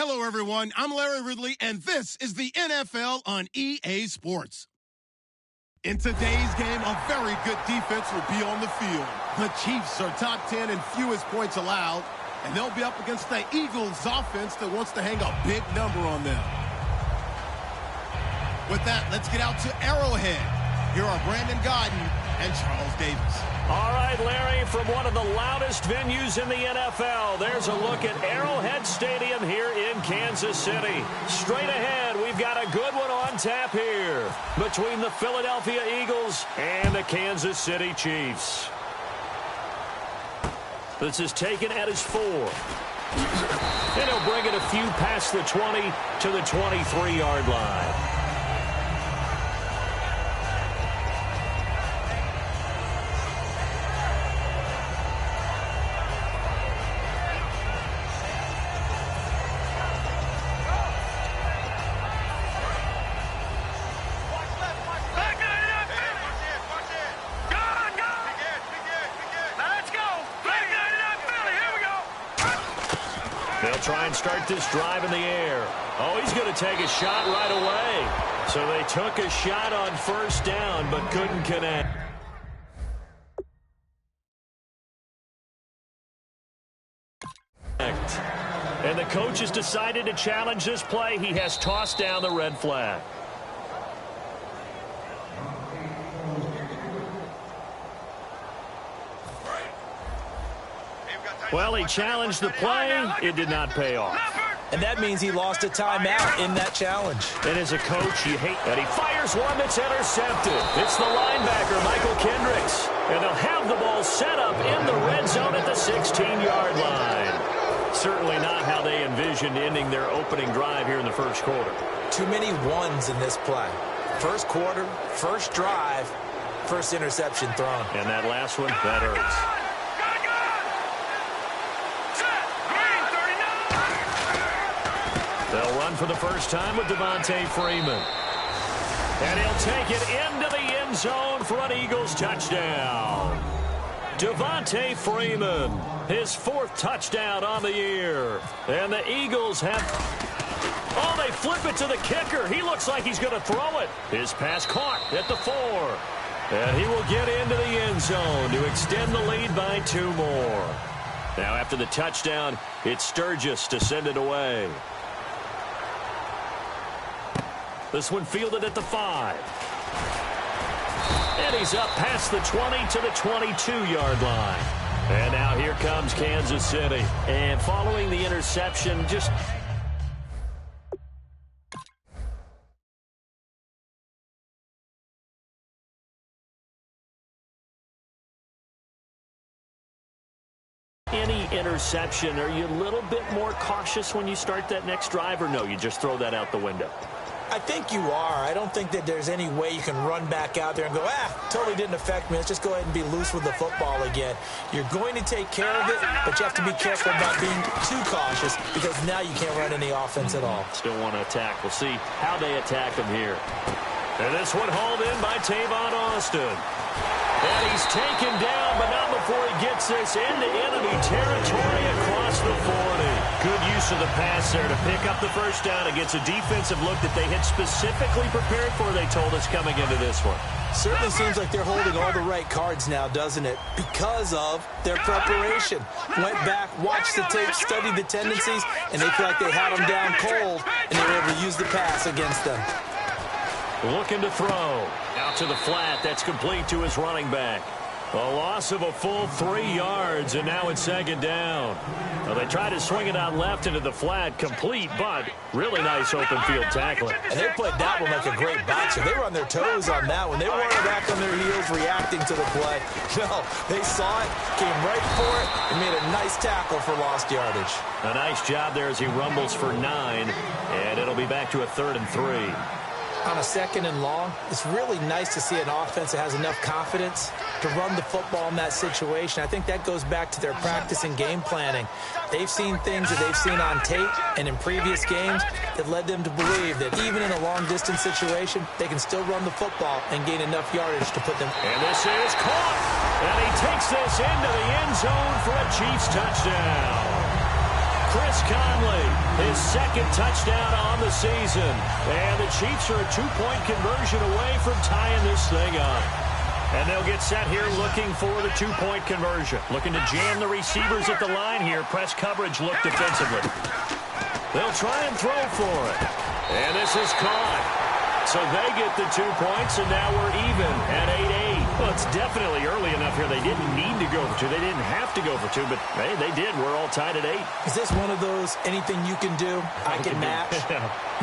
Hello, everyone. I'm Larry Ridley, and this is the NFL on EA Sports. In today's game, a very good defense will be on the field. The Chiefs are top 10 in fewest points allowed, and they'll be up against the Eagles offense that wants to hang a big number on them. With that, let's get out to Arrowhead. Here are Brandon Godden and Charles Davis. All right, Larry, from one of the loudest venues in the NFL, there's a look at Arrowhead Stadium here in Kansas City. Straight ahead, we've got a good one on tap here between the Philadelphia Eagles and the Kansas City Chiefs. This is taken at his 4. And he'll bring it a few past the 20 to the 23-yard line. They'll try and start this drive in the air. Oh, he's going to take a shot right away. So they took a shot on first down, but couldn't connect. And the coach has decided to challenge this play. He has tossed down the red flag. Well, he challenged the play. It did not pay off. And that means he lost a timeout in that challenge. And as a coach, you hate that. He fires one that's intercepted. It's the linebacker, Michael Kendricks. And they'll have the ball set up in the red zone at the 16-yard line. Certainly not how they envisioned ending their opening drive here in the first quarter. Too many ones in this play. First quarter, first drive, first interception thrown. And that last one, that hurts. They'll run for the first time with Devontae Freeman. And he'll take it into the end zone for an Eagles touchdown. Devontae Freeman, his 4th touchdown on the year. And the Eagles have... Oh, they flip it to the kicker. He looks like he's going to throw it. His pass caught at the 4. And he will get into the end zone to extend the lead by 2 more. Now, after the touchdown, it's Sturgis to send it away. This one fielded at the 5. And he's up past the 20 to the 22-yard line. And now here comes Kansas City. And following the interception, just... Any interception, are you a little bit more cautious when you start that next drive, or no, you just throw that out the window? I think you are. I don't think that there's any way you can run back out there and go, totally didn't affect me. Let's just go ahead and be loose with the football again. You're going to take care of it, but you have to be careful about being too cautious because now you can't run any offense at all. Still want to attack. We'll see how they attack him here. And this one hauled in by Tavon Austin. And he's taken down, but not before he gets this into enemy territory across the 40. Good use of the pass there to pick up the first down against a defensive look that they had specifically prepared for, they told us, coming into this one. Certainly seems like they're holding all the right cards now, doesn't it? Because of their preparation. Went back, watched the tape, studied the tendencies, and they feel like they had them down cold, and they were able to use the pass against them. Looking to throw. Out to the flat. That's complete to his running back. A loss of a full 3 yards, and now it's 2nd down. Well, they tried to swing it out left into the flat. Complete, but really nice open field tackling. And they played that one like a great boxer. They were on their toes on that one. They weren't back on their heels reacting to the play. No, they saw it, came right for it, and made a nice tackle for lost yardage. A nice job there as he rumbles for 9, and it'll be back to a 3rd and 3. On a 2nd and long, it's really nice to see an offense that has enough confidence to run the football in that situation. I think that goes back to their practice and game planning. They've seen things that they've seen on tape and in previous games that led them to believe that even in a long-distance situation, they can still run the football and gain enough yardage to put them. And this is caught. And he takes this into the end zone for a Chiefs touchdown. Chris Conley, his second touchdown on the season. And the Chiefs are a two-point conversion away from tying this thing up. And they'll get set here looking for the two-point conversion. Looking to jam the receivers at the line here. Press coverage look defensively. They'll try and throw for it. And this is caught. So they get the 2 points, and now we're even at 8-8. Well, it's definitely early enough here. They didn't need to go for two. They didn't have to go for two, but hey, they did. We're all tied at 8. Is this one of those anything you can do, I can match?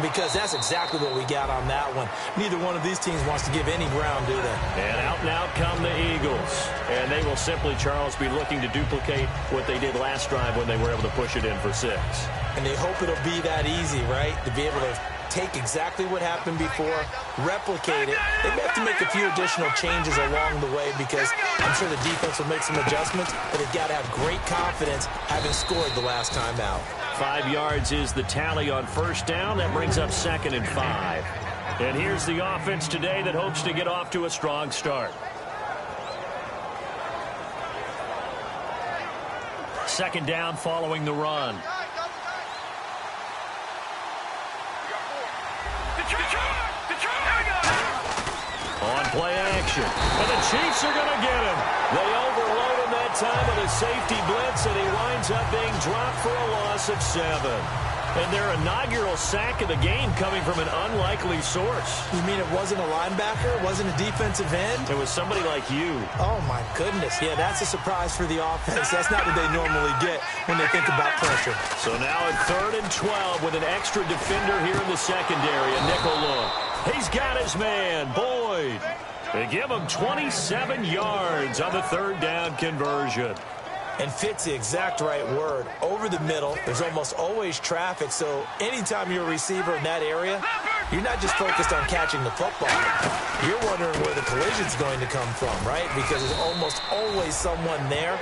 Because that's exactly what we got on that one. Neither one of these teams wants to give any ground, do they? And out come the Eagles. And they will simply, Charles, be looking to duplicate what they did last drive when they were able to push it in for 6. And they hope it'll be that easy, right? To be able to take exactly what happened before, replicate it. They may have to make a few additional changes along the way because I'm sure the defense will make some adjustments, but they've got to have great confidence having scored the last time out. 5 yards is the tally on first down. That brings up 2nd and 5. And here's the offense today that hopes to get off to a strong start. 2nd down following the run. On play action. And the Chiefs are going to get him. They overload him that time with a safety blitz, and he winds up being dropped for a loss of 7. And their inaugural sack of the game coming from an unlikely source. You mean it wasn't a linebacker? It wasn't a defensive end? It was somebody like you. Oh, my goodness. Yeah, that's a surprise for the offense. That's not what they normally get when they think about pressure. So now at 3rd and 12 with an extra defender here in the secondary. A nickel look. He's got his man, Boyd. They give him 27 yards on the 3rd down conversion. And fits the exact right word. Over the middle, there's almost always traffic, so anytime you're a receiver in that area, you're not just focused on catching the football. You're wondering where the collision's going to come from, right? Because there's almost always someone there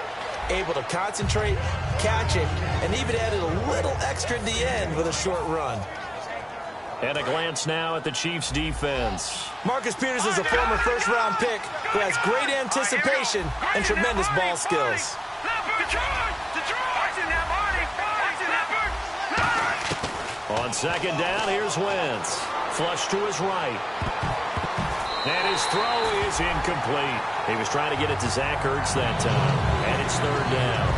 able to concentrate, catch it, and even added a little extra at the end with a short run. And a glance now at the Chiefs' defense. Marcus Peters is a former first-round pick who has great anticipation and tremendous ball skills. On 2nd down, here's Wentz. Flush to his right. And his throw is incomplete. He was trying to get it to Zach Ertz that time. And it's 3rd down.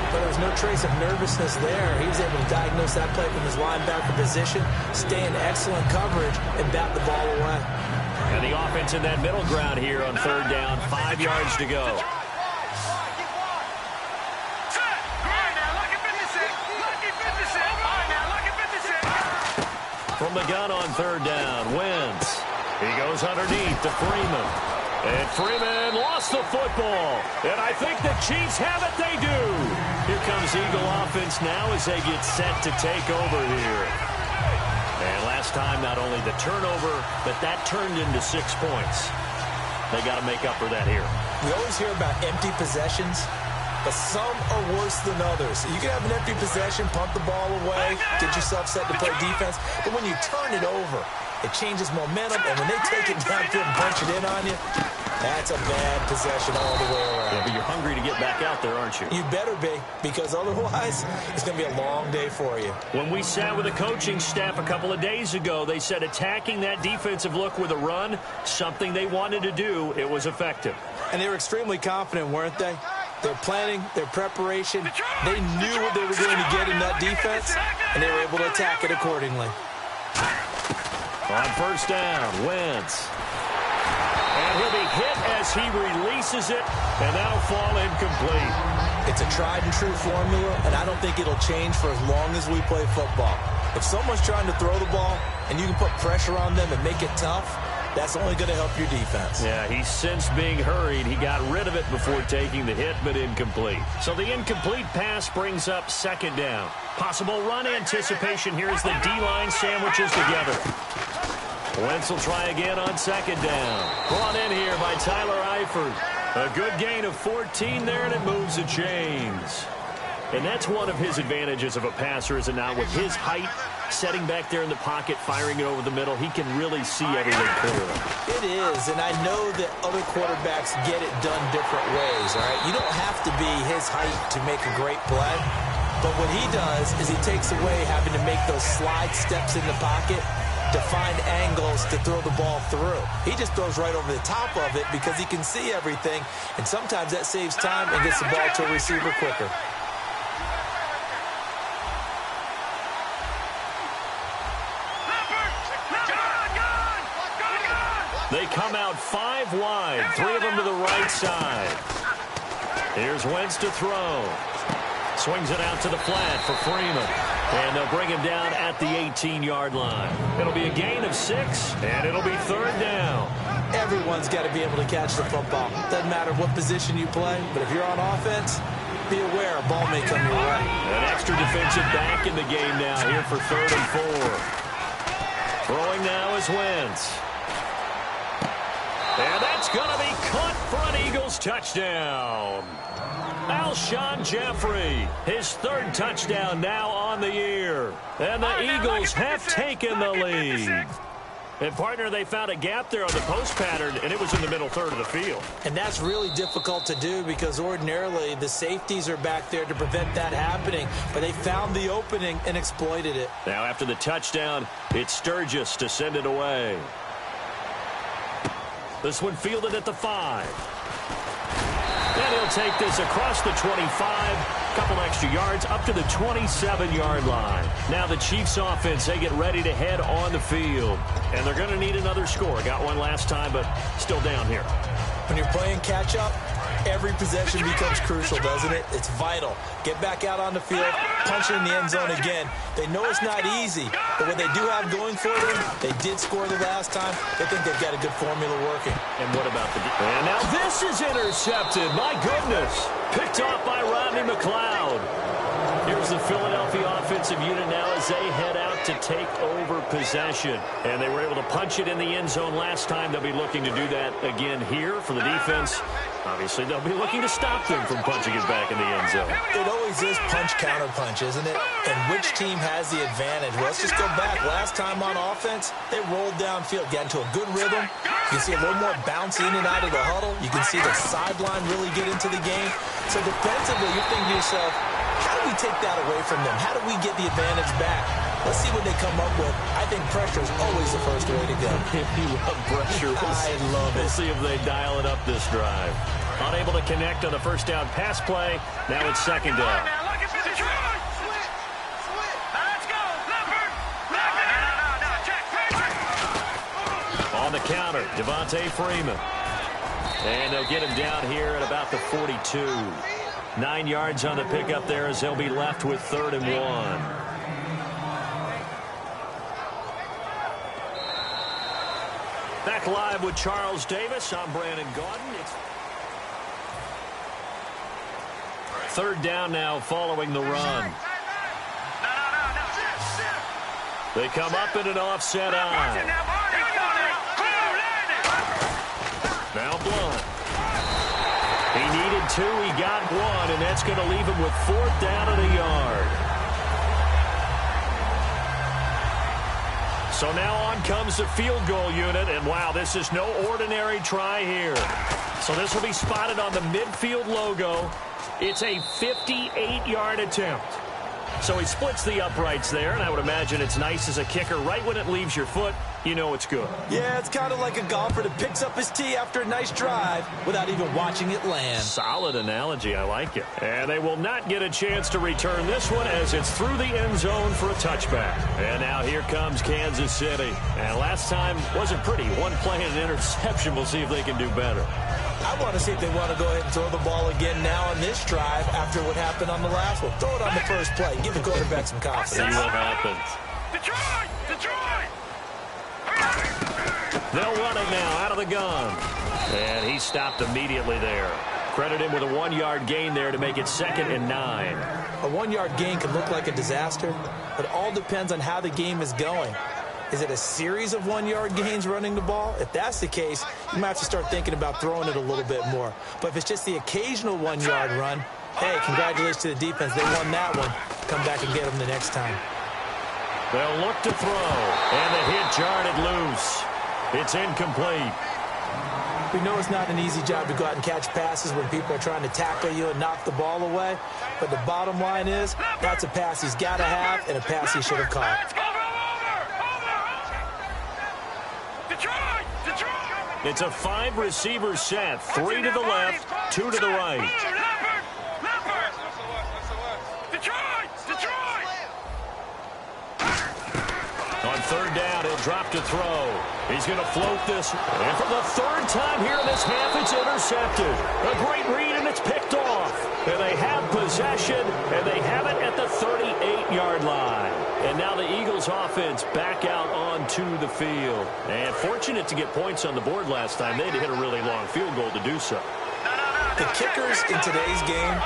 But there was no trace of nervousness there. He was able to diagnose that play from his linebacker position, stay in excellent coverage, and bat the ball away. And the offense in that middle ground here on 3rd down, 5 yards to go. From the gun on 3rd down, Wentz. He goes underneath to Freeman. And Freeman lost the football. And I think the Chiefs have it. They do. Here comes Eagle offense now as they get set to take over here. And last time, not only the turnover, but that turned into 6 points. They got to make up for that here. We always hear about empty possessions, but some are worse than others. You can have an empty possession, punt the ball away, get yourself set to play defense, but when you turn it over, it changes momentum, and when they take it downfield and punch it in on you, that's a bad possession all the way around. Yeah, but you're hungry to get back out there, aren't you? You better be, because otherwise it's going to be a long day for you. When we sat with the coaching staff a couple of days ago, they said attacking that defensive look with a run, something they wanted to do, it was effective. And they were extremely confident, weren't they? Their planning, their preparation, they knew what they were going to get in that defense, and they were able to attack it accordingly. On 1st down, Wentz. And he'll be hit as he releases it, and that'll fall incomplete. It's a tried-and-true formula, and I don't think it'll change for as long as we play football. If someone's trying to throw the ball, and you can put pressure on them and make it tough, that's only going to help your defense. Yeah, he's since being hurried. He got rid of it before taking the hit, but incomplete. So the incomplete pass brings up 2nd down. Possible run anticipation here as the D-line sandwiches together. Wentz will try again on 2nd down. Brought in here by Tyler Eifert. A good gain of 14 there, and it moves the chains. And that's one of his advantages of a passer, is it not? With his height, setting back there in the pocket, firing it over the middle, he can really see everything clearly. It is, and I know that other quarterbacks get it done different ways, all right? You don't have to be his height to make a great play, But what he does is he takes away having to make those slide steps in the pocket to find angles to throw the ball through. He just throws right over the top of it because he can see everything, and sometimes that saves time and gets the ball to a receiver quicker. They come out 5 wide, 3 of them to the right side. Here's Wentz to throw. Swings it out to the flat for Freeman. And they'll bring him down at the 18-yard line. It'll be a gain of 6, and it'll be 3rd down. Everyone's got to be able to catch the football. Doesn't matter what position you play, but if you're on offense, be aware a ball may come your way. An extra defensive back in the game now here for 3rd and 4. Throwing now is Wentz. And that's going to be caught for an Eagles touchdown. Alshon Jeffrey, his 3rd touchdown now on the year. And the Eagles have taken the lead. And, partner, they found a gap there on the post pattern, and it was in the middle third of the field. And that's really difficult to do because ordinarily the safeties are back there to prevent that happening. But they found the opening and exploited it. Now, after the touchdown, it's Sturgis to send it away. This one fielded at the 5. And he'll take this across the 25, a couple extra yards, up to the 27-yard line. Now the Chiefs offense, they get ready to head on the field. And they're going to need another score. Got one last time, but still down here. When you're playing catch-up, every possession becomes crucial, doesn't it? It's vital. Get back out on the field, punch it in the end zone again. They know it's not easy, but what they do have going for them, they did score the last time. They think they've got a good formula working. And what about the... And now this is intercepted. My goodness. Picked off by Rodney McLeod. Here's the Philadelphia offensive unit now as they head out to take over possession. And they were able to punch it in the end zone last time. They'll be looking to do that again here for the defense. Obviously, they'll be looking to stop them from punching it back in the end zone. It always is punch-counter-punch, isn't it? And which team has the advantage? Well, let's just go back. Last time on offense, they rolled downfield, got into a good rhythm. You can see a little more bounce in and out of the huddle. You can see the sideline really get into the game. So defensively, you're thinking to yourself, how do we take that away from them? How do we get the advantage back? Let's see what they come up with. I think pressure is always the first way to go. You love pressure. I love it. We'll see if they dial it up this drive. Unable to connect on the first down pass play. Now it's 2nd down. On the counter, Devontae Freeman. And they'll get him down here at about the 42. 9 yards on the pickup there as they'll be left with 3rd and 1. Back live with Charles Davis. I'm Brandon Gaudin. It's 3rd down now following the run. They come up in an offset eye. Now Blunt. He needed 2. He got 1, and that's going to leave him with 4th down and a yard. So now on comes the field goal unit, and wow, this is no ordinary try here. So this will be spotted on the midfield logo. It's a 58-yard attempt. So he splits the uprights there, and I would imagine it's nice as a kicker. Right when it leaves your foot, you know it's good. Yeah, it's kind of like a golfer that picks up his tee after a nice drive without even watching it land. Solid analogy. I like it. And they will not get a chance to return this one as it's through the end zone for a touchback. And now here comes Kansas City. And last time wasn't pretty. One play and an interception. We'll see if they can do better. I want to see if they want to go ahead and throw the ball again now on this drive after what happened on the last one. Throw it on the first play. Give the quarterback some confidence. See what happens. They'll run it now out of the gun. And he stopped immediately there. Credit him with a 1-yard gain there to make it 2nd and 9. A 1-yard gain can look like a disaster, but it all depends on how the game is going. Is it a series of 1-yard gains running the ball? If that's the case, you might have to start thinking about throwing it a little bit more. But if it's just the occasional 1-yard run, hey, congratulations to the defense. They won that one. Come back and get them the next time. They'll look to throw, and the hit jarred it loose. It's incomplete. We know it's not an easy job to go out and catch passes when people are trying to tackle you and knock the ball away. But the bottom line is that's a pass he's got to have and a pass he should have caught. It's a 5-receiver set. 3 to the left, 2 to the right. On third down, he'll drop to throw. He's going to float this. And for the third time here in this half, it's intercepted. A great read, and it's picked off. And they have possession, and they have it at the 38-yard line. And now the Eagles offense back out onto the field. And fortunate to get points on the board last time. They had to hit a really long field goal to do so. The kickers in today's game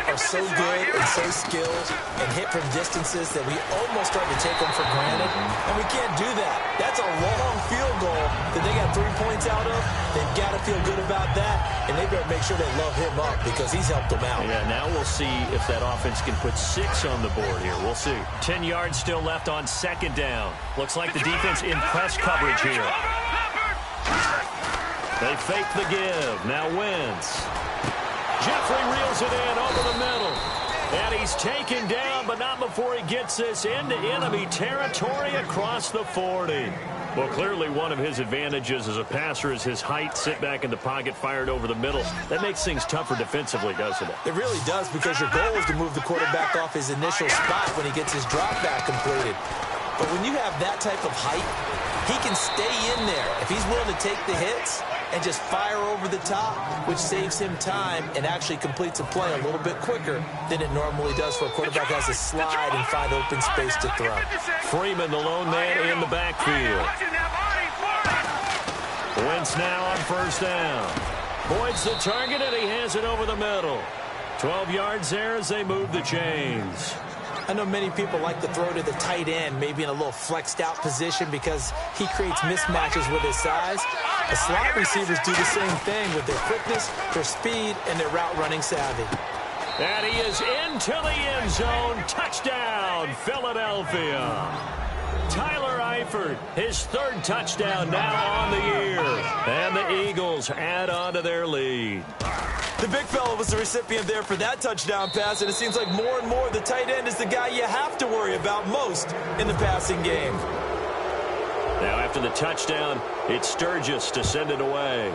are so good and so skilled and hit from distances that we almost start to take them for granted. And we can't do that. That's a long field goal that they got 3 points out of. They've got to feel good about that, and they better make sure they love him up because he's helped them out. Yeah, now we'll see if that offense can put 6 on the board here. We'll see. 10 yards still left on second down. Looks like the defense in press coverage here. They fake the give. Now Wentz. Jeffrey reels it in over the middle. And he's taken down, but not before he gets this into enemy territory across the 40. Well, clearly one of his advantages as a passer is his height. Sit back in the pocket, fired over the middle. That makes things tougher defensively, doesn't it? It really does, because your goal is to move the quarterback off his initial spot when he gets his drop back completed. But when you have that type of height, he can stay in there if he's willing to take the hits and just fire over the top, which saves him time and actually completes a play a little bit quicker than it normally does for a quarterback who has to slide and find open space to throw. Freeman, the lone man in the backfield. Wentz now on first down. Boyd's the target, and he has it over the middle. 12 yards there as they move the chains. I know many people like to throw to the tight end, maybe in a little flexed out position because he creates mismatches with his size. The slot receivers do the same thing with their quickness, their speed, and their route running savvy. And he is into the end zone. Touchdown, Philadelphia. Tyler Eifert, his third touchdown now on the year. And the Eagles add on to their lead. The big fella was the recipient there for that touchdown pass, and it seems like more and more the tight end is the guy you have to worry about most in the passing game. Now after the touchdown, it's Sturgis to send it away.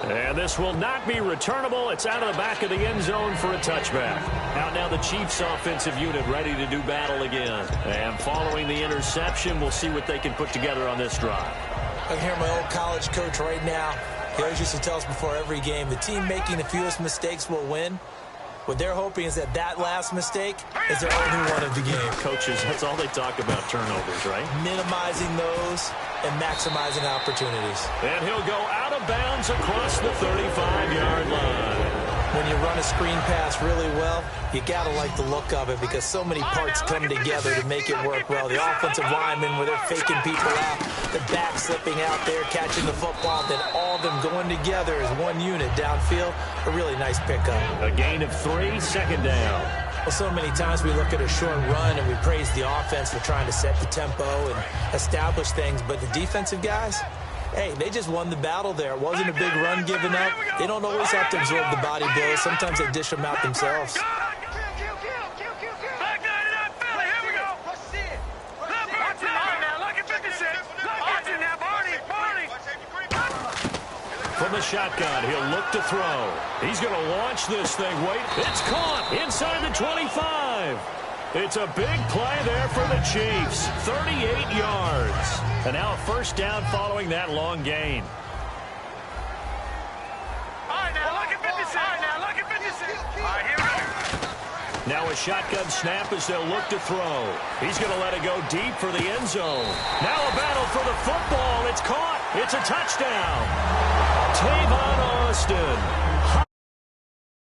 And this will not be returnable. It's out of the back of the end zone for a touchback. Out now the Chiefs offensive unit ready to do battle again. And following the interception, we'll see what they can put together on this drive. I can hear my old college coach right now. He always used to tell us before every game, the team making the fewest mistakes will win. What they're hoping is that last mistake is their only one of the game. Coaches, that's all they talk about, turnovers, right? Minimizing those and maximizing opportunities. And he'll go out of bounds across the 35-yard line. When you run a screen pass really well, you got to like the look of it because so many parts come together to make it work well. The offensive linemen, where they're faking people out, the back slipping out there, catching the football, then all of them going together as one unit downfield. A really nice pickup. A gain of 3, second down. Well, so many times we look at a short run and we praise the offense for trying to set the tempo and establish things, but the defensive guys, hey, they just won the battle there. It wasn't a big run given up. They don't always have to absorb the body blows. Sometimes they dish them out themselves. From the shotgun, he'll look to throw. He's going to launch this thing. Wait, it's caught inside the 25. It's a big play there for the Chiefs. 38 yards. And now a first down following that long gain. All right, now look at 56. All right, now look at 56. All right, here we go. Now a shotgun snap as they'll look to throw. He's going to let it go deep for the end zone. Now a battle for the football. It's caught. It's a touchdown. Tavon Austin.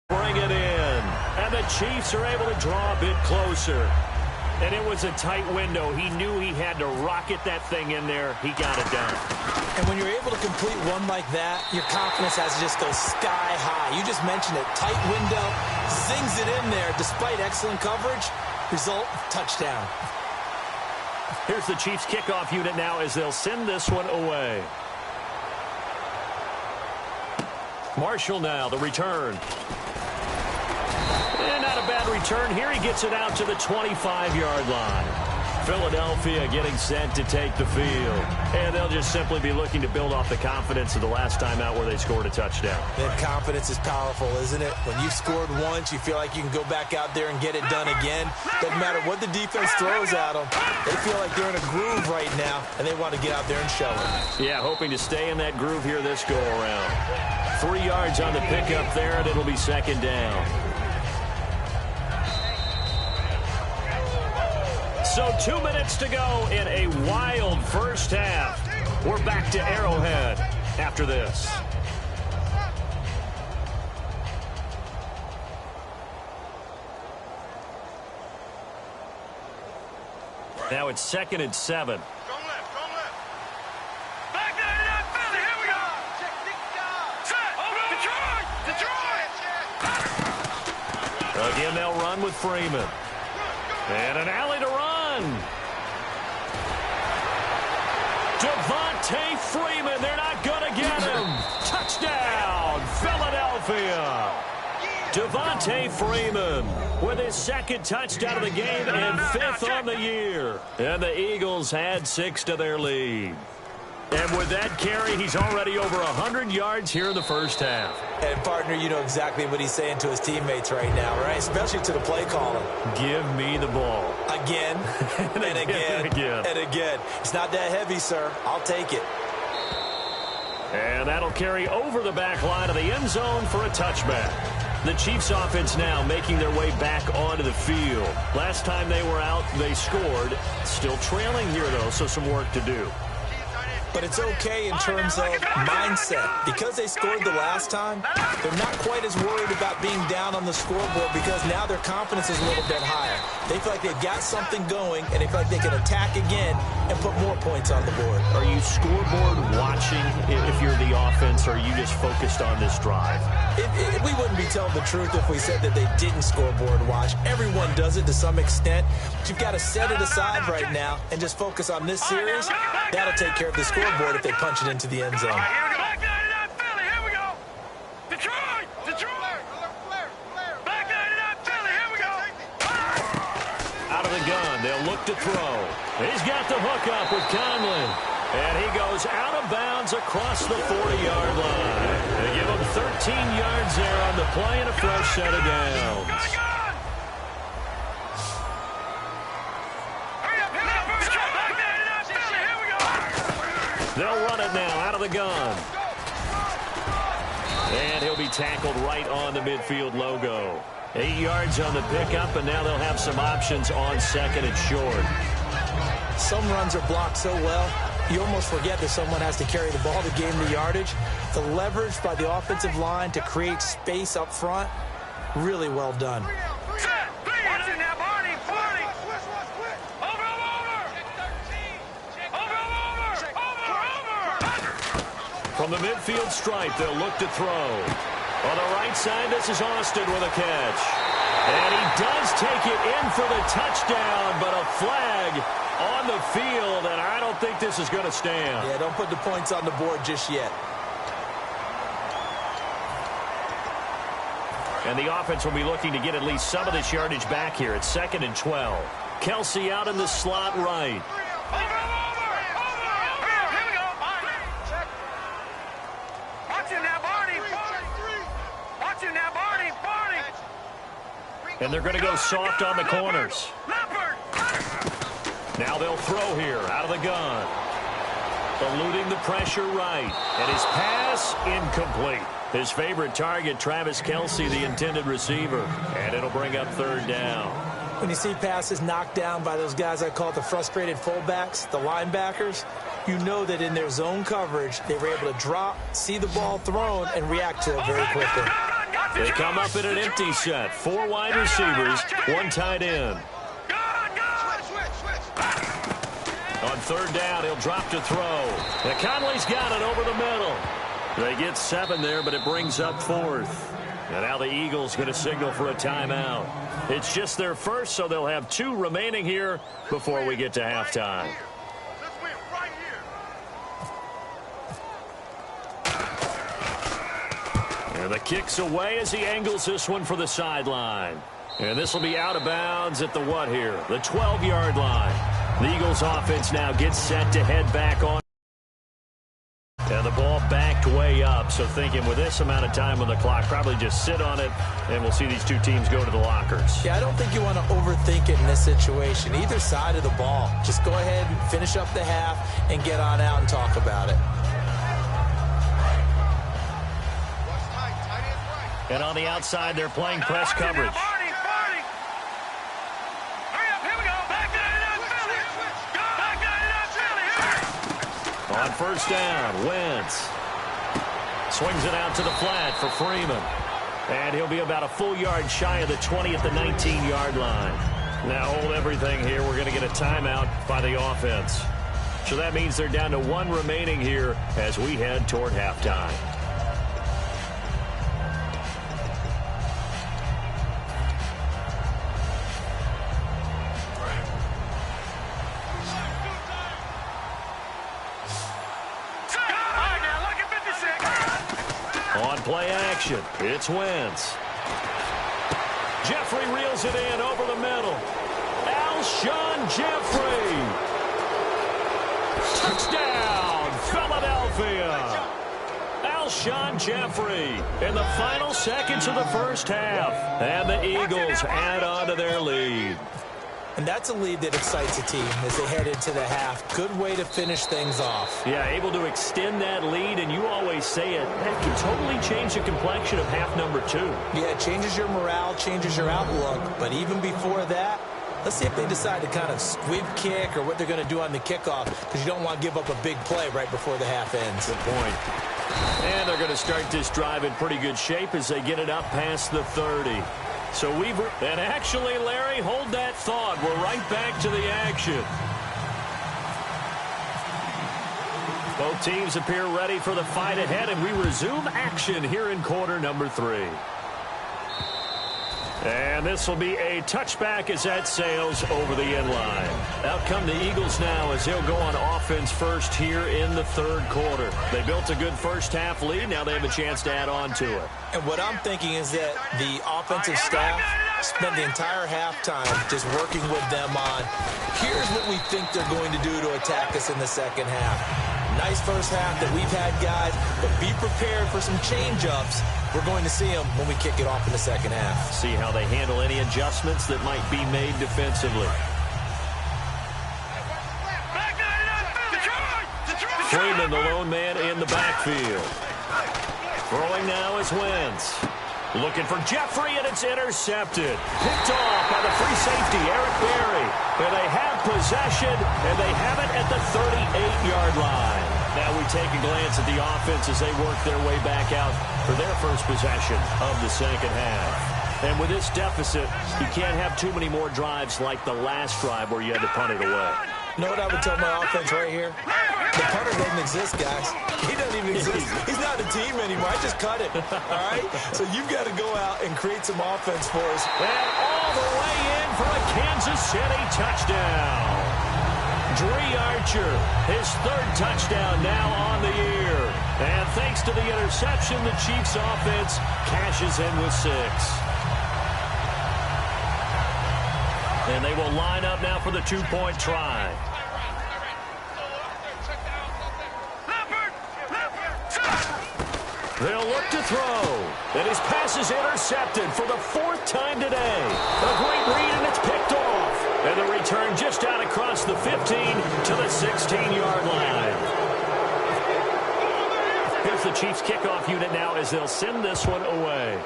Bring it in. And the Chiefs are able to draw a bit closer. And it was a tight window. He knew he had to rocket that thing in there. He got it done. And when you're able to complete one like that, your confidence has to just go sky high. You just mentioned it. Tight window, zings it in there despite excellent coverage. Result, touchdown. Here's the Chiefs kickoff unit now as they'll send this one away. Marshall now, the return. And not a bad return here. He gets it out to the 25-yard line. Philadelphia getting set to take the field. And they'll just simply be looking to build off the confidence of the last time out where they scored a touchdown. And confidence is powerful, isn't it? When you've scored once, you feel like you can go back out there and get it done again. Doesn't matter what the defense throws at them. They feel like they're in a groove right now, and they want to get out there and show it. Yeah, hoping to stay in that groove here this go-around. 3 yards on the pickup there, and it'll be second down. So 2 minutes to go in a wild first half. We're back to Arrowhead after this. Now it's 2nd and 7. Back there to that Philly. Here we go. Set. Detroit. Again, they'll run with Freeman. And an alley to run. Devontae Freeman, they're not going to get him. Touchdown, Philadelphia. Devontae Freeman with his 2nd touchdown of the game and 5th on the year. And the Eagles had 6 to their lead. And with that carry, he's already over 100 yards here in the first half. And, partner, you know exactly what he's saying to his teammates right now, right? Especially to the play caller. Give me the ball. Again, and again, and again. It's not that heavy, sir. I'll take it. And that'll carry over the back line of the end zone for a touchback. The Chiefs offense now making their way back onto the field. Last time they were out, they scored. Still trailing here, though, so some work to do. But it's okay in terms of mindset. Because they scored the last time, they're not quite as worried about being down on the scoreboard because now their confidence is a little bit higher. They feel like they've got something going, and they feel like they can attack again and put more points on the board. Are you scoreboard watching if you're the offense, or are you just focused on this drive? We wouldn't be telling the truth if we said that they didn't scoreboard watch. Everyone does it to some extent. But you've got to set it aside right now and just focus on this series. That'll take care of the scoreboard if they punch it into the end zone. Back there to that Philly. Here we go. Detroit. Back there to that Philly. Here we go. Out of the gun, they'll look to throw. He's got the hook up with Conley. And he goes out of bounds across the 40-yard line. They give him 13 yards there on the play and a fresh set of downs. They'll run it now out of the gun. And he'll be tackled right on the midfield logo. 8 yards on the pickup, and now they'll have some options on 2nd and short. Some runs are blocked so well, you almost forget that someone has to carry the ball to gain the yardage. The leverage by the offensive line to create space up front, really well done. From the midfield stripe, they'll look to throw. On the right side, this is Austin with a catch. And he does take it in for the touchdown, but a flag on the field, and I don't think this is going to stand. Yeah, don't put the points on the board just yet. And the offense will be looking to get at least some of this yardage back here. It's 2nd and 12. Kelsey out in the slot right. And they're going to go soft on the corners. Now they'll throw here out of the gun. Eluding the pressure right. And his pass incomplete. His favorite target, Travis Kelsey, the intended receiver. And it'll bring up 3rd down. When you see passes knocked down by those guys I call the frustrated fullbacks, the linebackers, you know that in their zone coverage, they were able to drop, see the ball thrown, and react to it very quickly. They come up in an empty set. 4 wide receivers, 1 tight end. On 3rd down, he'll drop to throw. And Conley's got it over the middle. They get 7 there, but it brings up 4th. And now the Eagles going to signal for a timeout. It's just their first, so they'll have 2 remaining here before we get to halftime. And the kick's away as he angles this one for the sideline. And this will be out of bounds at the what here? The 12-yard line. The Eagles offense now gets set to head back on. And the ball backed way up, so thinking with this amount of time on the clock, probably just sit on it, and we'll see these 2 teams go to the lockers. Yeah, I don't think you want to overthink it in this situation. Either side of the ball. Just go ahead and finish up the half and get on out and talk about it. And on the outside, they're playing press coverage. On first down, Wentz swings it out to the flat for Freeman. And he'll be about a full yard shy of the 20 at the 19-yard line. Now hold everything here. We're going to get a timeout by the offense. So that means they're down to 1 remaining here as we head toward halftime. Play action. It's Wentz. Jeffrey reels it in over the middle. Alshon Jeffrey. Touchdown, Philadelphia. Alshon Jeffrey in the final seconds of the first half. And the Eagles add on to their lead. And that's a lead that excites a team as they head into the half. Good way to finish things off. Yeah, able to extend that lead, and you always say it, that can totally change the complexion of half number 2. Yeah, it changes your morale, changes your outlook. But even before that, let's see if they decide to kind of squib kick or what they're going to do on the kickoff, because you don't want to give up a big play right before the half ends. Good point. And they're going to start this drive in pretty good shape as they get it up past the 30. So and actually, Larry, hold that thought. We're right back to the action. Both teams appear ready for the fight ahead, and we resume action here in quarter number 3. And this will be a touchback as that sails over the end line. Out come the Eagles now as they'll go on offense first here in the 3rd quarter. They built a good first half lead. Now they have a chance to add on to it. And what I'm thinking is that the offensive staff spent the entire halftime just working with them on, here's what we think they're going to do to attack us in the second half. Nice first half that we've had, guys, but be prepared for some change-ups. We're going to see them when we kick it off in the second half. See how they handle any adjustments that might be made defensively. Freeman, the lone man in the backfield. Throwing now is Wentz. Looking for Jeffrey, and it's intercepted. Picked off by the free safety, Eric Berry. And they have possession, and they have it at the 38-yard line. Now we take a glance at the offense as they work their way back out for their first possession of the second half. And with this deficit, you can't have too many more drives like the last drive where you had to punt it away. You know what I would tell my offense right here? The punter doesn't exist, guys. He doesn't even exist. He's not a team anymore. I just cut it. All right? So you've got to go out and create some offense for us. And all the way in for a Kansas City touchdown. Dree Archer, his 3rd touchdown now on the year. And thanks to the interception, the Chiefs offense cashes in with 6. And they will line up now for the 2-point try. They'll look to throw. And his pass is intercepted for the 4th time today. A great read, and it's picked off. And the return just out across the 15 to the 16-yard line. Here's the Chiefs kickoff unit now as they'll send this one away.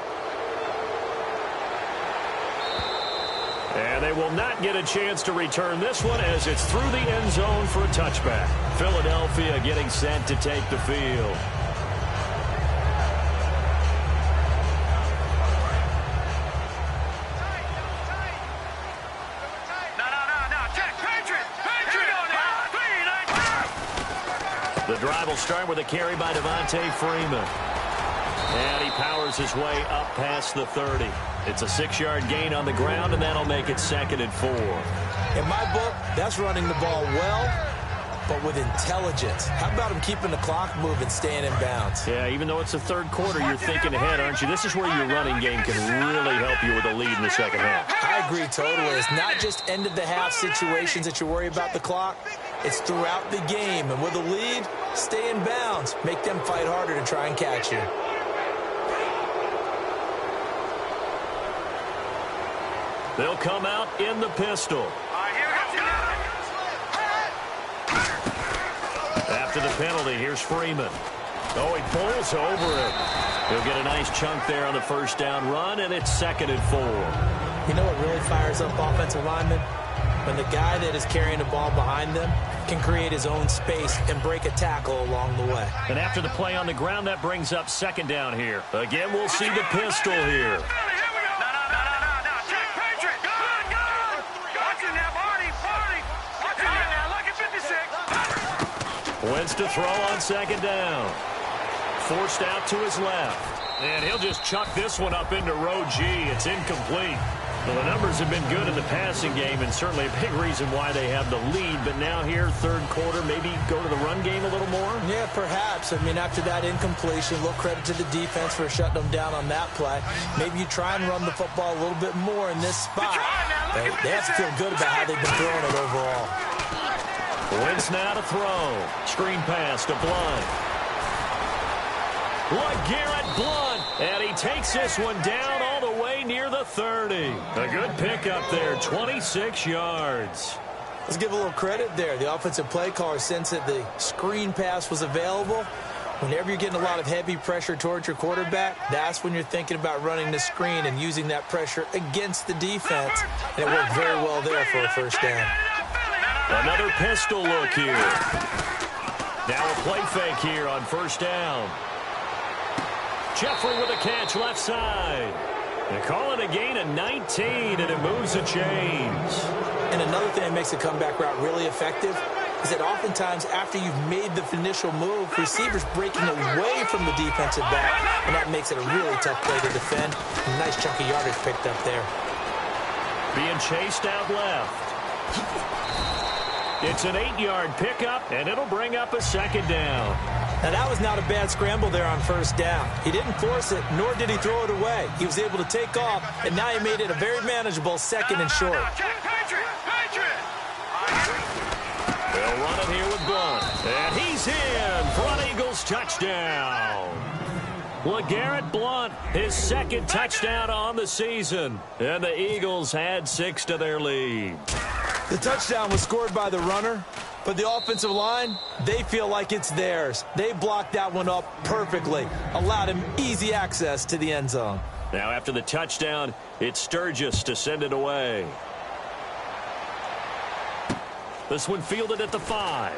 And they will not get a chance to return this one as it's through the end zone for a touchback. Philadelphia getting set to take the field. The drive will start with a carry by Devontae Freeman. And he powers his way up past the 30. It's a 6-yard gain on the ground, and that'll make it 2nd and 4. In my book, that's running the ball well, but with intelligence. How about him keeping the clock moving, staying in bounds? Yeah, even though it's the third quarter, you're thinking ahead, aren't you? This is where your running game can really help you with a lead in the second half. I agree totally. It's not just end-of-the-half situations that you worry about the clock. It's throughout the game. And with a lead, stay in bounds. Make them fight harder to try and catch you. They'll come out in the pistol. After the penalty, here's Freeman. Oh, he pulls over it. He'll get a nice chunk there on the first down run, and it's 2nd and 4. You know what really fires up offensive linemen? When the guy that is carrying the ball behind them can create his own space and break a tackle along the way. And after the play on the ground, that brings up 2nd down here. Again, we'll see the pistol here. Wentz to throw on 2nd down. Forced out to his left. And he'll just chuck this one up into row G. It's incomplete. Well, the numbers have been good in the passing game, and certainly a big reason why they have the lead. But now here, third quarter, maybe go to the run game a little more? Yeah, perhaps. I mean, after that incompletion, a little credit to the defense for shutting them down on that play. Maybe you try and run the football a little bit more in this spot. They have to feel good about how they've been throwing it overall. Wentz now to throw. Screen pass to Blunt. LeGarrette Blunt. And he takes this one down all the way near the 30. A good pickup there, 26 yards. Let's give a little credit there. The offensive play caller sensed that the screen pass was available. Whenever you're getting a lot of heavy pressure towards your quarterback, that's when you're thinking about running the screen and using that pressure against the defense. And it worked very well there for a first down. Another pistol look here. Now a play fake here on first down. Jeffrey with a catch left side. They call it a gain of 19, and it moves the chains. And another thing that makes the comeback route really effective is that oftentimes after you've made the initial move, receivers breaking away from the defensive back, and that makes it a really tough play to defend. A nice chunk of yardage picked up there. Being chased out left. It's an 8-yard pickup, and it'll bring up a second down. Now, that was not a bad scramble there on first down. He didn't force it, nor did he throw it away. He was able to take off, and now he made it a very manageable second and short. They'll run it here with Blunt. And he's in for an Eagles touchdown. LeGarrette Blunt, his second touchdown on the season. And the Eagles add 6 to their lead. The touchdown was scored by the runner, but the offensive line, they feel like it's theirs. They blocked that one up perfectly, allowed him easy access to the end zone. Now after the touchdown, it's Sturgis to send it away. This one fielded at the 5.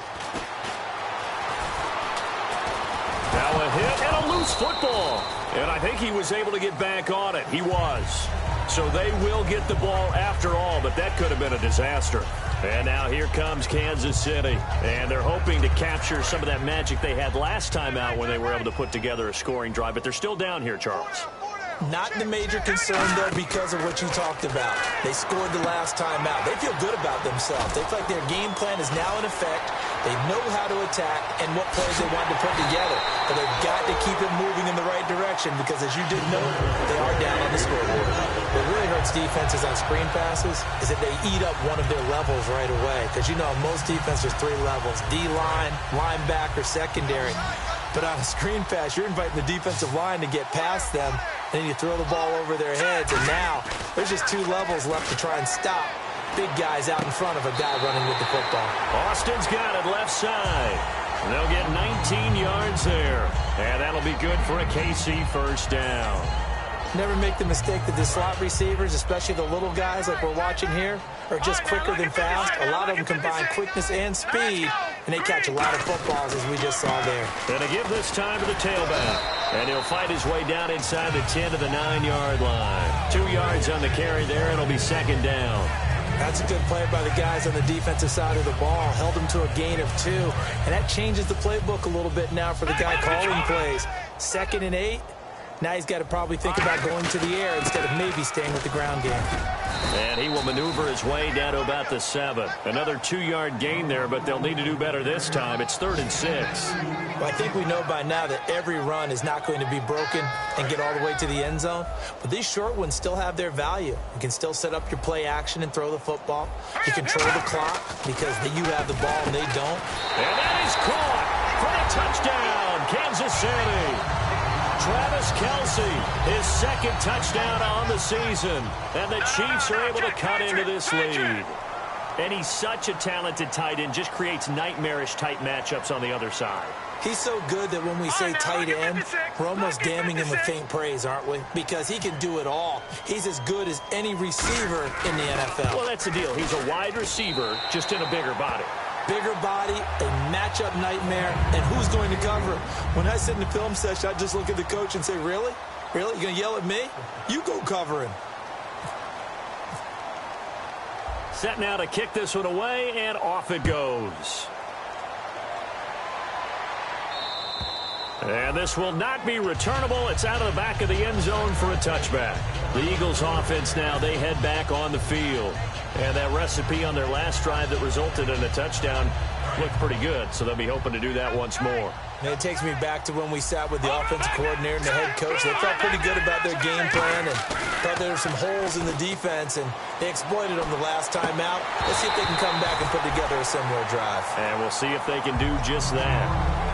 Now a hit and a loose football. And I think he was able to get back on it. He was. So they will get the ball after all, but that could have been a disaster. And now here comes Kansas City. And they're hoping to capture some of that magic they had last time out when they were able to put together a scoring drive. But they're still down here, Charles. Not the major concern, though, because of what you talked about. They scored the last time out. They feel good about themselves. They feel like their game plan is now in effect. They know how to attack and what plays they want to put together. But they've got to keep it moving in the right direction because, as you did note, they are down on the scoreboard. What really hurts defenses on screen passes is that they eat up one of their levels right away. Because, you know, most defenses, 3 levels: D-line, linebacker, secondary. But on a screen pass, you're inviting the defensive line to get past them, and then you throw the ball over their heads, and now there's just 2 levels left to try and stop big guys out in front of a guy running with the football. Austin's got it left side. They'll get 19 yards there, and that'll be good for a KC first down. Never make the mistake that the slot receivers, especially the little guys like we're watching here, are just quicker than fast. A lot of them combine quickness and speed, and they catch a lot of footballs, as we just saw there. And to give this time to the tailback. And he'll fight his way down inside the 10 to the 9-yard line. 2 yards on the carry there, and it'll be second down. That's a good play by the guys on the defensive side of the ball. Held them to a gain of 2. And that changes the playbook a little bit now for the guy calling plays. 2nd and 8. Now he's got to probably think about going to the air instead of maybe staying with the ground game. And he will maneuver his way down to about the 7. Another 2-yard gain there, but they'll need to do better this time. It's 3rd and 6. Well, I think we know by now that every run is not going to be broken and get all the way to the end zone. But these short ones still have their value. You can still set up your play action and throw the football. You control the clock because you have the ball and they don't. And that is caught for a touchdown, Kansas City. Travis Kelce, his 2nd touchdown on the season. And the Chiefs are able to cut into this lead. And he's such a talented tight end, just creates nightmarish-type matchups on the other side. He's so good that when we say tight end, we're almost damning him with faint praise, aren't we? Because he can do it all. He's as good as any receiver in the NFL. Well, that's the deal. He's a wide receiver, just in a bigger body. Bigger body, a matchup nightmare, and who's going to cover him? When I sit in the film session, I just look at the coach and say, really? Really? You going to yell at me? You go cover him. Set now to kick this one away, and off it goes. And this will not be returnable. It's out of the back of the end zone for a touchback. The Eagles offense now, they head back on the field. And that recipe on their last drive that resulted in a touchdown looked pretty good, so they'll be hoping to do that once more. And it takes me back to when we sat with the offensive coordinator and the head coach. They felt pretty good about their game plan and thought there were some holes in the defense, and they exploited them the last time out. Let's see if they can come back and put together a similar drive. And we'll see if they can do just that.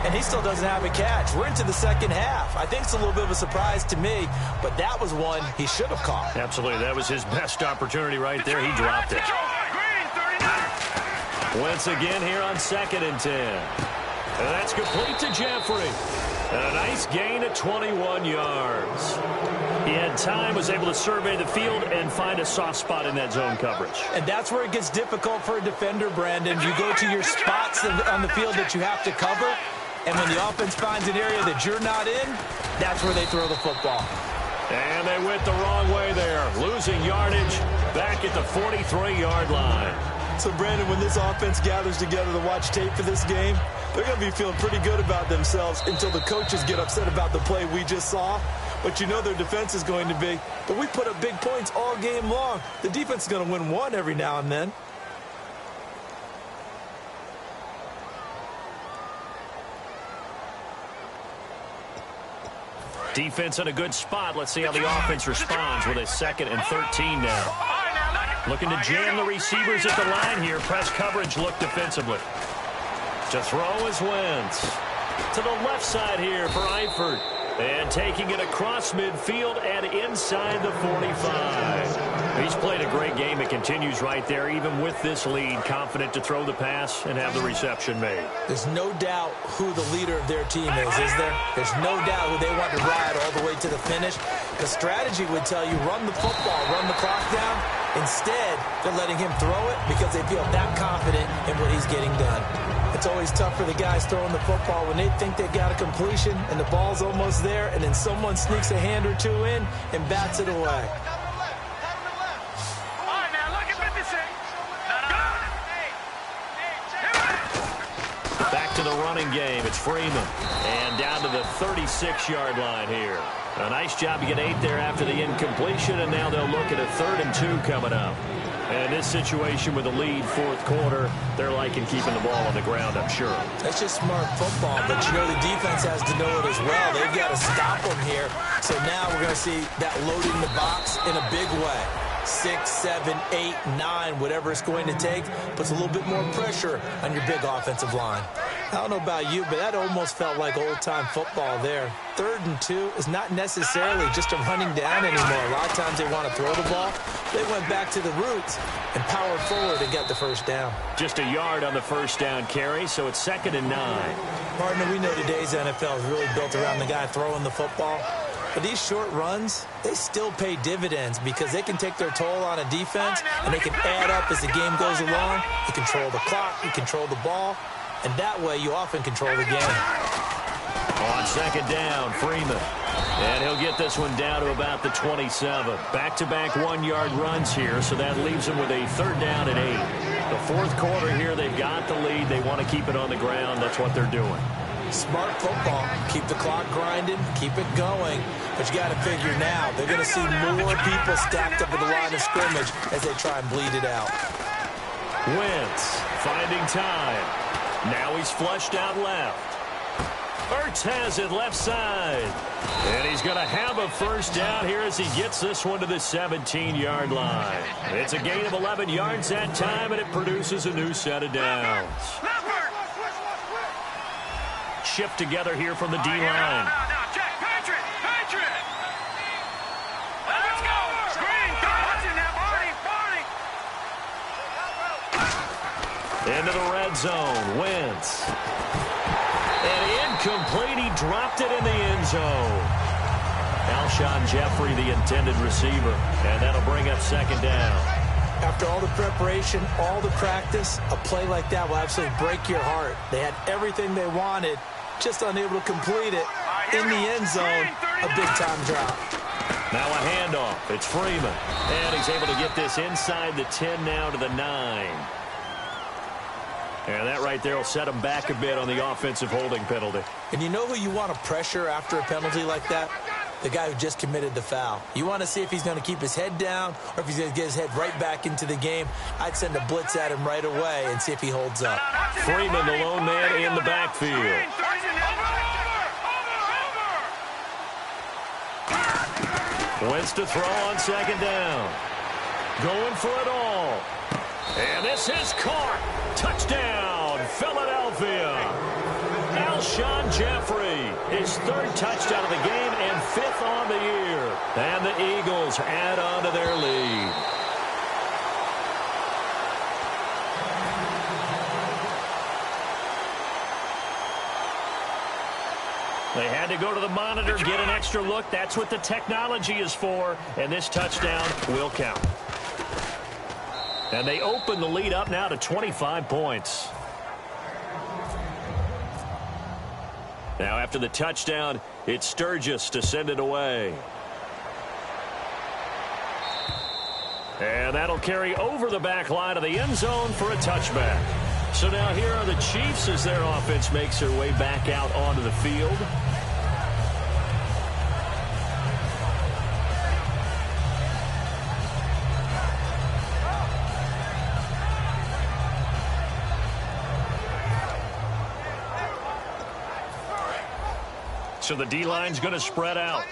And he still doesn't have a catch. We're into the second half. I think it's a little bit of a surprise to me, but that was one he should have caught. Absolutely. That was his best opportunity right there. He dropped it. Once again here on 2nd and 10. And that's complete to Jeffrey. And a nice gain of 21 yards. He had time, was able to survey the field and find a soft spot in that zone coverage. And that's where it gets difficult for a defender, Brandon. You go to your spots on the field that you have to cover, and when the offense finds an area that you're not in, that's where they throw the football. And they went the wrong way there, losing yardage back at the 43-yard line. So, Brandon, when this offense gathers together to watch tape for this game, they're going to be feeling pretty good about themselves until the coaches get upset about the play we just saw. But you know their defense is going to be. But we put up big points all game long. The defense is going to win one every now and then. Defense in a good spot. Let's see how the offense responds with a 2nd and 13 now. Looking to jam the receivers at the line here. Press coverage look defensively. To throw is Wentz. To the left side here for Eifert. And taking it across midfield and inside the 45. He's played a great game. It continues right there, even with this lead. Confident to throw the pass and have the reception made. There's no doubt who the leader of their team is there? There's no doubt who they want to ride all the way to the finish. The strategy would tell you run the football, run the clock down. Instead, they're letting him throw it because they feel that confident in what he's getting done. It's always tough for the guys throwing the football when they think they got a completion and the ball's almost there, and then someone sneaks a hand or two in and bats it away. Back to the running game. It's Freeman. And down to the 36-yard line here. A nice job to get 8 there after the incompletion, and now they'll look at a 3rd and 2 coming up. And in this situation with a lead 4th quarter, they're liking keeping the ball on the ground, I'm sure. That's just smart football, but you know the defense has to know it as well. They've got to stop them here. So now we're going to see that loading the box in a big way. 6, 7, 8, 9, whatever it's going to take, puts a little bit more pressure on your big offensive line. I don't know about you, but that almost felt like old-time football there. 3rd and 2 is not necessarily just a running down anymore. A lot of times they want to throw the ball. They went back to the roots and powered forward and got the first down. Just a yard on the first down carry, so it's 2nd and 9. Partner, we know today's NFL is really built around the guy throwing the football. But these short runs, they still pay dividends because they can take their toll on a defense and they can add up as the game goes along. You control the clock, you control the ball, and that way you often control the game. On 2nd down, Freeman. And he'll get this one down to about the 27. Back-to-back 1-yard runs here, so that leaves him with a 3rd down and 8. The 4th quarter here, they've got the lead. They want to keep it on the ground. That's what they're doing. Smart football. Keep the clock grinding, keep it going. But you got to figure now, they're going to see more people stacked up at the line of scrimmage as they try and bleed it out. Wentz finding time. Now he's flushed out left. Ertz has it left side. And he's going to have a first down here as he gets this one to the 17-yard line. It's a gain of 11 yards that time, and it produces a new set of downs. Shift together here from the D-line. Now, check. Patrick. Let's go. Screen. Watching now, Barney. Into the red zone. Wentz. And incomplete. He dropped it in the end zone. Alshon Jeffrey, the intended receiver. And that'll bring up second down. After all the preparation, all the practice, a play like that will absolutely break your heart. They had everything they wanted, just unable to complete it in the end zone. A big-time drop. Now a handoff. It's Freeman. And he's able to get this inside the 10 now to the 9. And that right there will set him back a bit on the offensive holding penalty. And you know who you want to pressure after a penalty like that? The guy who just committed the foul. You want to see if he's going to keep his head down or if he's going to get his head right back into the game. I'd send a blitz at him right away and see if he holds up. Freeman, the lone man in the backfield. Wentz to throw on second down. Going for it all. And this is caught. Touchdown, Philadelphia. Alshon Jeffrey, his third touchdown of the game and 5th on the year. And the Eagles add on to their lead. They had to go to the monitor, get an extra look. That's what the technology is for. And this touchdown will count. And they open the lead up now to 25 points. Now after the touchdown, it's Sturgis to send it away. And that'll carry over the back line of the end zone for a touchback. So now here are the Chiefs as their offense makes their way back out onto the field. So the D-line's going to spread out.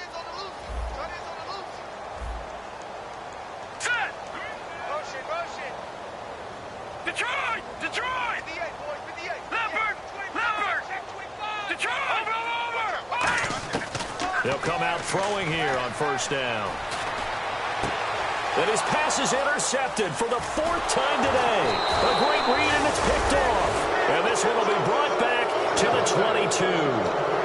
Set. Motion. Detroit. Leopard. Detroit. Over. They'll come out throwing here on first down. And his pass is intercepted for the 4th time today. A great read, and it's picked off. And this one will be brought back to the 22.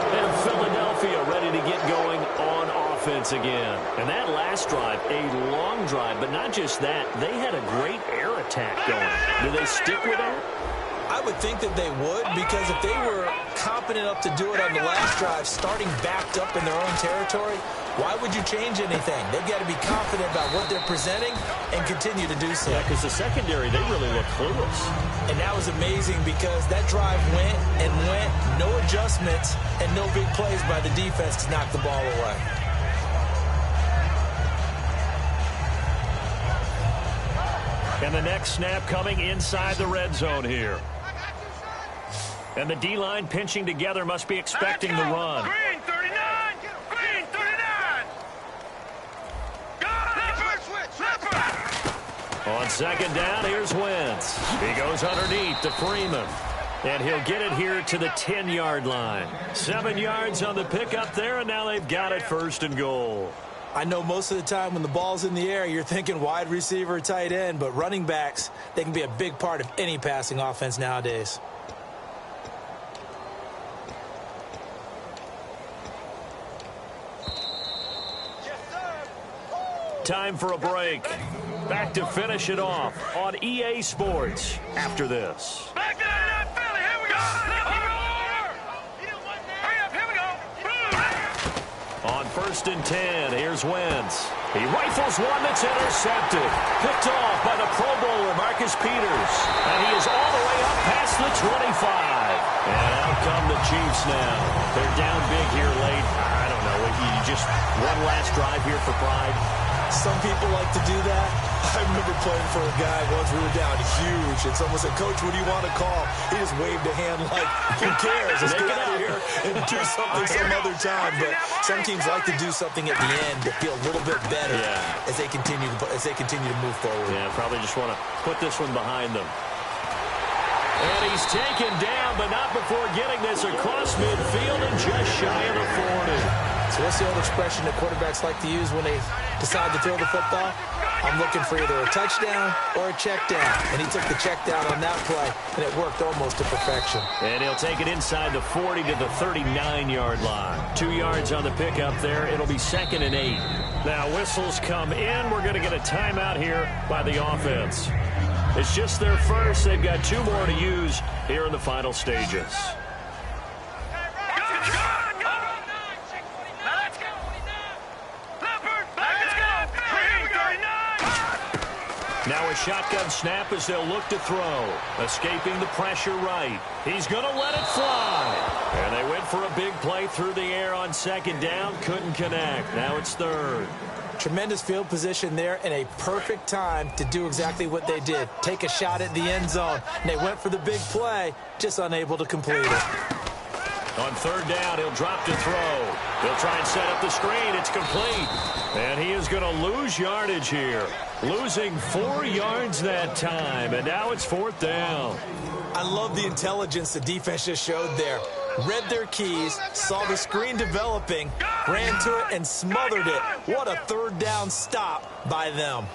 And Philadelphia ready to get going on offense again. And that last drive, a long drive, but not just that. They had a great air attack going. Do they stick with that? I would think that they would, because if they were competent enough to do it on the last drive, starting backed up in their own territory, why would you change anything? They've got to be confident about what they're presenting and continue to do so. Yeah, because the secondary, they really look clueless. And that was amazing because that drive went, no adjustments, and no big plays by the defense to knock the ball away. And the next snap coming inside the red zone here. And the D-line pinching together must be expecting the run. Green 39. On second down, here's Wentz. He goes underneath to Freeman. And he'll get it here to the 10-yard line. 7 yards on the pickup there, and now they've got it 1st and goal. I know most of the time when the ball's in the air, you're thinking wide receiver, tight end, but running backs, they can be a big part of any passing offense nowadays. Time for a break. Back to finish it off on EA Sports after this. Back to that Philly. Here we go. Hurry up. Here we go. On 1st and 10, here's Wentz. He rifles one that's intercepted. Picked off by the Pro Bowler, Marcus Peters. And he is all the way up past the 25. And out come the Chiefs now. They're down big here late. I don't know. You just one last drive here for pride. Some people like to do that. I remember playing for a guy once. We were down huge, and someone said, "Coach, what do you want to call?" He just waved a hand like, who cares? Let's get out of here and do something some other time. But some teams like to do something at the end to feel a little bit better as they continue to move forward. Yeah, probably just want to put this one behind them. And he's taken down, but not before getting this across midfield and just shy of the 40. So what's the old expression that quarterbacks like to use when they decide to throw the football? I'm looking for either a touchdown or a check down. And he took the check down on that play, and it worked almost to perfection. And he'll take it inside the 40 to the 39-yard line. 2 yards on the pickup there. It'll be 2nd and 8. Now whistles come in. We're going to get a timeout here by the offense. It's just their first. They've got 2 more to use here in the final stages. Now a shotgun snap as they'll look to throw. Escaping the pressure right. He's going to let it fly. And they went for a big play through the air on 2nd down. Couldn't connect. Now it's 3rd. Tremendous field position there and a perfect time to do exactly what they did. Take a shot at the end zone. And they went for the big play, just unable to complete it. On 3rd down, he'll drop to throw. He'll try and set up the screen. It's complete. And he is going to lose yardage here. Losing 4 yards that time. And now it's 4th down. I love the intelligence the defense just showed there. Read their keys, saw the screen developing, ran to it, and smothered it. What a 3rd down stop by them.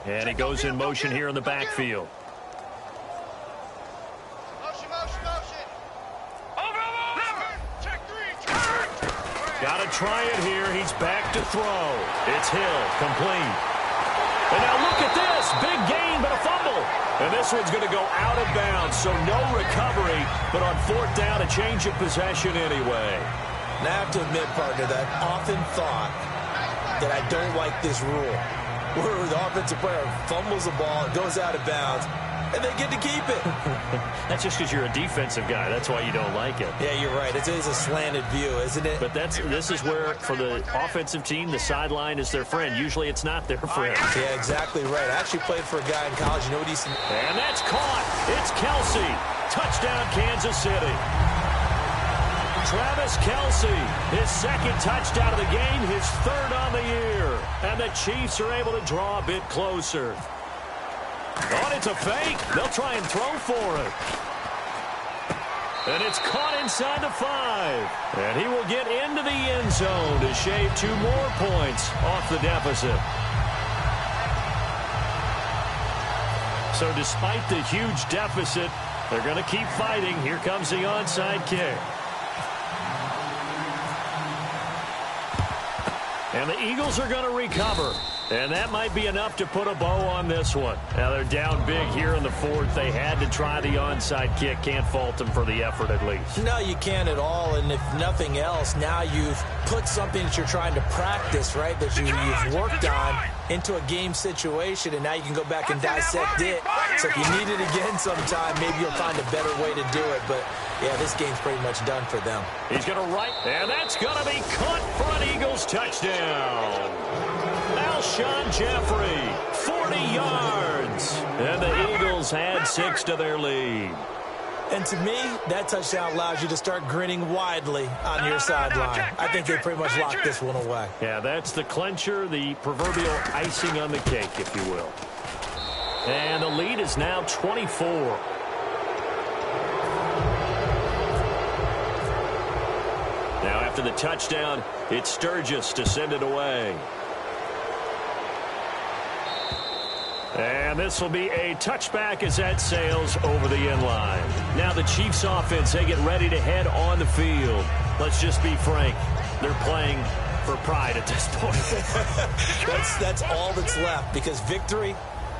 And he goes in motion here in the backfield. Got to try it here. He's back to throw. It's Hill, complete. And now look at this. Big gain, but a fumble. And this one's going to go out of bounds, so no recovery. But on 4th down, a change of possession anyway. Now I have to admit, partner, that I've often thought that I don't like this rule. Where the offensive player fumbles the ball, it goes out of bounds, and they get to keep it. That's just because you're a defensive guy. That's why you don't like it. Yeah, you're right. It is a slanted view, isn't it? But this is where, for the offensive team, the sideline is their friend. Usually it's not their friend. Yeah, exactly right. I actually played for a guy in college. You know what he's... And that's caught. It's Kelsey. Touchdown, Kansas City. Travis Kelsey, his 2nd touchdown of the game, his 3rd on the year. And the Chiefs are able to draw a bit closer. Oh, it's a fake. They'll try and throw for it. And it's caught inside the 5. And he will get into the end zone to shave 2 more points off the deficit. So despite the huge deficit, they're going to keep fighting. Here comes the onside kick. And the Eagles are going to recover. And that might be enough to put a bow on this one. Now they're down big here in the 4th. They had to try the onside kick. Can't fault them for the effort at least. No, you can't at all. And if nothing else, now you've put something that you're trying to practice, right, that you've worked on into a game situation, and now you can go back and dissect it. So if you need it again sometime, maybe you'll find a better way to do it. But, yeah, this game's pretty much done for them. He's going to and that's going to be caught for an Eagles touchdown. Alshon Jeffrey, 40 yards. And the Eagles add 6 to their lead. And to me, that touchdown allows you to start grinning widely on your sideline. I think they pretty much locked this one away. Yeah, that's the clincher, the proverbial icing on the cake, if you will. And the lead is now 24. Now after the touchdown, it's Sturgis to send it away. And this will be a touchback as that sails over the end line. Now the Chiefs offense, they get ready to head on the field. Let's just be frank. They're playing for pride at this point. That's all that's left, because victory,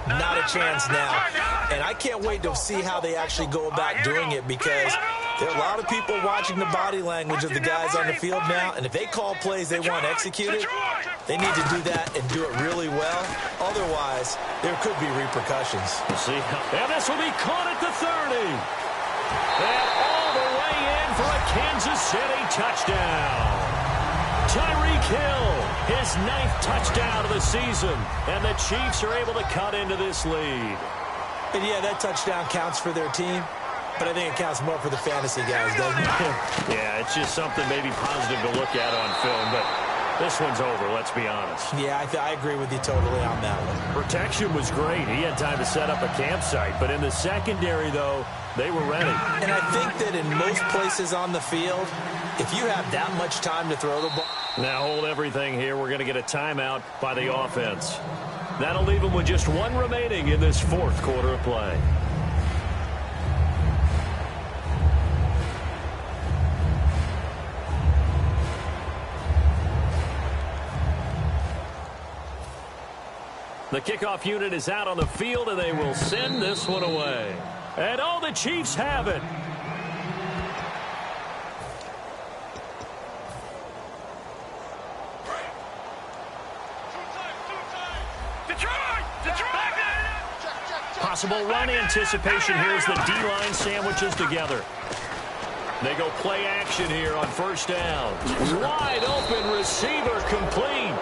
not a chance now. And I can't wait to see how they actually go about doing it, because there are a lot of people watching the body language of the guys on the field now, and if they call plays they want executed, they need to do that and do it really well. Otherwise, there could be repercussions. We'll see. And this will be caught at the 30. And all the way in for a Kansas City touchdown. Tyreek Hill, his 9th touchdown of the season, and the Chiefs are able to cut into this lead. And yeah, that touchdown counts for their team, but I think it counts more for the fantasy guys, doesn't it? Yeah, it's just something maybe positive to look at on film, but this one's over, let's be honest. Yeah, I agree with you totally on that one. Protection was great. He had time to set up a campsite, but in the secondary, though, they were ready. And I think that in most places on the field, if you have that much time to throw the ball. Now hold everything here. We're going to get a timeout by the offense. That'll leave them with just one remaining in this 4th quarter of play. The kickoff unit is out on the field, and they will send this one away. And all the Chiefs have it. Possible run anticipation here as the D-line sandwiches together. They go play action here on 1st down. Wide open receiver complete.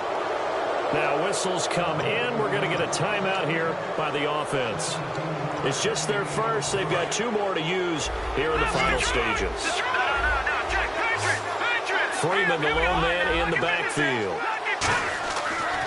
Now whistles come in. We're going to get a timeout here by the offense. It's just their first. They've got 2 more to use here in the final stages. Freeman, the lone man in the backfield.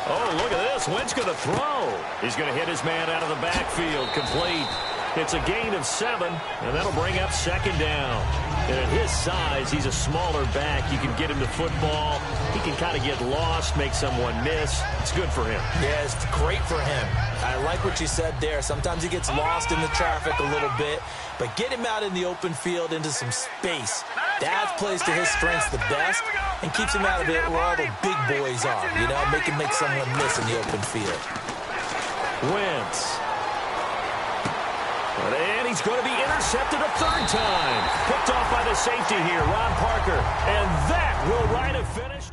Oh, look at this. Wentz going to throw. He's going to hit his man out of the backfield. Complete. It's a gain of 7, and that'll bring up 2nd down. And at his size, he's a smaller back. You can get him to football. He can kind of get lost, make someone miss. It's good for him. Yeah, it's great for him. I like what you said there. Sometimes he gets lost in the traffic a little bit, but get him out in the open field into some space. That plays to his strengths the best and keeps him out of it where all the big boys are, you know, make someone miss in the open field. Wentz. And he's going to be intercepted a 3rd time. Picked off by the safety here, Ron Parker. And that will write a finish.